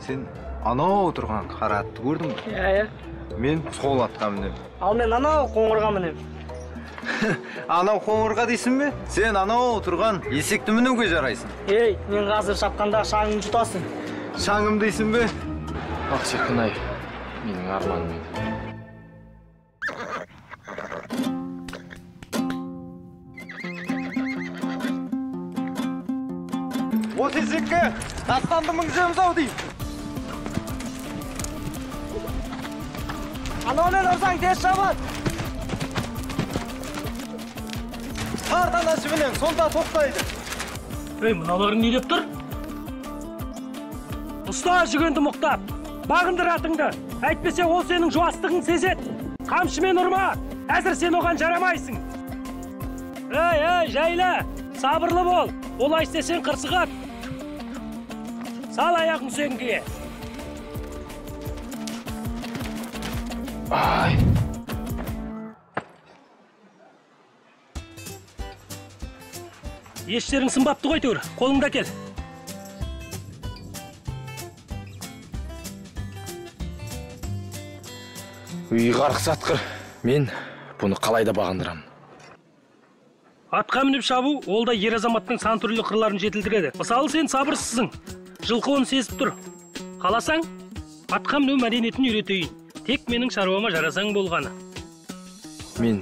Сен анау отырған қара атты көрдің бе? Иә. Мен сол атқа мінем. Ал мен анау қоңырға мінем. Анау қоңырға дейсің бе? Сен анау отырған есекті мінуге жарайсың. Ей, мен қазір шапқанда шаңын жұтасың. Шаңым дейсің бе? Ақ шіркін-ай, менің арманым еді. Осы есекке тастанды мінгіземіз-ау деймін. Анаумен ұрсаң тез шабады. Тарт анашыменен, сонда тоқтайды. Ей, мыналарың не деп тұр? Ұста жүгенді мұқтап, бағындар атыңды. Әйтпесе ол сенің жуастығың сезеді. Қамшымен ұрма, әзір сен оған жарамайсың. Ей, жайла, сабырлы бол. Олай істесең қырсығат. Сал аяғың сөңгіге. Ай. Ештерің сымбапты ғой төр, қолыңда кел. Үй қарқыс атқыр. Мен бұны қалайда бағындырамын. Атқа мініп шабу, ол да ер азаматтың сан түрлі қырларын жетілдіреді. Мысалы, сен сабырсызсың. Жылқы оны сезіп тұр. Қаласаң, атқа міну мәдениетін үйретейін. Тек менің шаруама жарасаң болғаны. Мен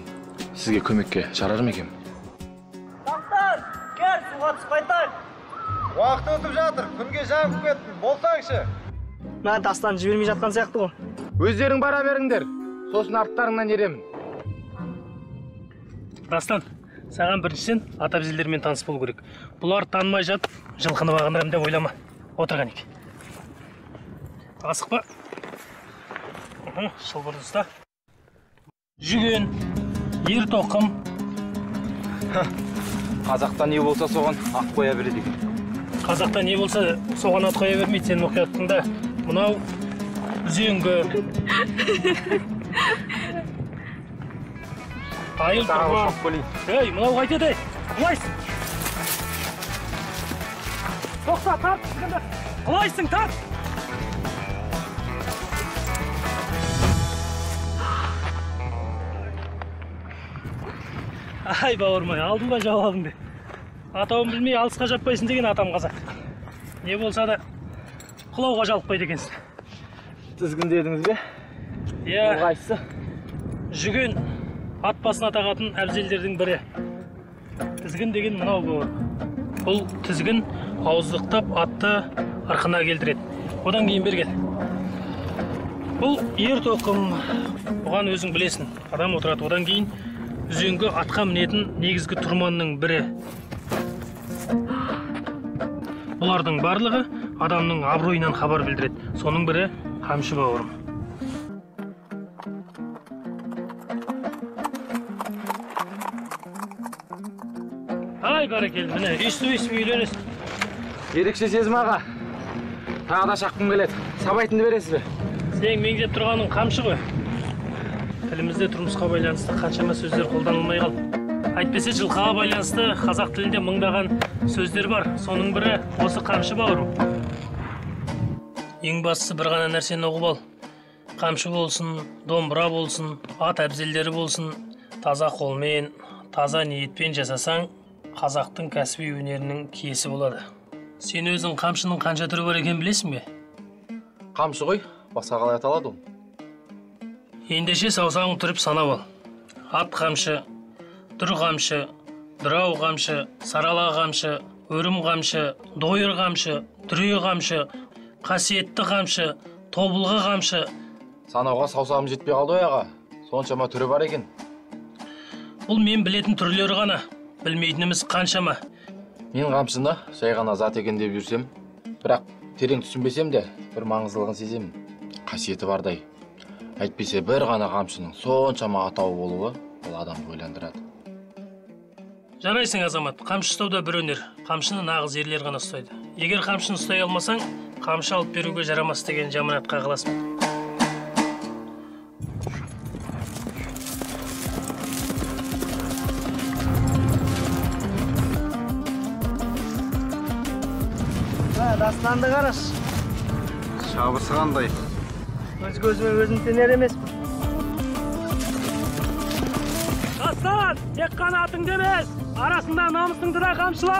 сізге көмекке жарар ма екем? Дастан, кел, суға түсіп қайтайық. Уақыт өтіп жатыр, күнге жаңып кеттің, болсаңшы. Мен Дастан жібермей жатқан сияқты ғой. Өздерің бара беріңдер, сосын арттарыңнан еремін. Дастан, саған біріншіден ата-әжелермен таныс болу керек. Бұлар танымай жатып, жылқыны бағындырам деп ойлама. Отырған екен. Асықпа. Шылбырды ұста. Жүген, ер тоқым. Қазақта не болса соған ат қоя береді екен. Қазақта не болса соған ат қоя бермейді, сен мұқияттың да. Мынау үзеңгі. Айыл тұрма. Ей, мынау қайтеді. Құлайсың. Тоқта, тарт. Құлайсың, тарт. Ай, бауырмай, алдым ба жауабыңды. Атауын білмей алысқа жаппайсың деген атам қазақ. Не болса да құлауға жалықпайды екенсің. Тізгін дедіңіз бе? Иә. Қайсысы? Жүген ат басына тағатын әбзелдердің бірі. Тізгін деген мынау бауыр. Бұл тізгін ауыздықтап атты арқына келтіреді. Одан кейін бергел. Бұл ер тоқым. Бұған өзің білесің. Адам отырады. Одан кейін үзеңгі атқа мінетін негізгі тұрманның бірі. Бұлардың барлығы адамның абыройынан хабар білдіреді. Соның бірі қамшы бауырым. Ай, бәрекелді, міне, естіп үйленесің. Ерекше сезім аға. Тағы да шаққым келеді. Сабайтынды бересіз бе? Сен меңдеп тұрғаның қамшы ғой. Тілімізде тұрмысқа байланысты қаншама сөздер қолданылмай қалды. Әйтпесе жылқыға байланысты қазақ тілінде мыңдаған сөздер бар. Соның бірі осы қамшы бауырым. Ең бастысы бір ғана нәрсені ұғып ал. Қамшы болсын, домбыра болсын, ат әбзелдері болсын, таза қолмен, таза ниетпен жасасаң, қазақтың кәсіби өнерінің киесі болады. Сен өзің қамшының қанша түрі бар екен білесің бе? Қамшы ғой, басқа қалай аталады ол? Ендеше саусағың түріп санап ал. Ат қамшы, дүр қамшы, дырау қамшы, сарала қамшы, өрім қамшы, дойыр қамшы, дүре қамшы, қасиетті қамшы, тобылғы қамшы. Санауға саусағым жетпей қалды ғой аға. Соншама түрі бар екен. Бұл мен білетін түрлері ғана. Білмейтініміз қаншама. Мен қамшыны жай ғана зат екен деп жүрсем, бірақ терең түсінбесем де бір маңыздылығын сеземін. Қасиеті бардай. Әйтпесе бір ғана қамшының соншама атауы болуы ол адамды ойландырады. Жарайсың азамат, қамшы ұстауда бір өнер. Қамшыны нағыз ерлер ғана ұстайды. Егер қамшыны ұстай алмасаң, қамшы алып беруге жарамас деген жаманатқа қаласың. Дастанды қараш. шабысы қандай? Өз көзіме өзім сенер емеспін. Дастан, тек қана атыңды емес, арасында намысыңды да қамшыла.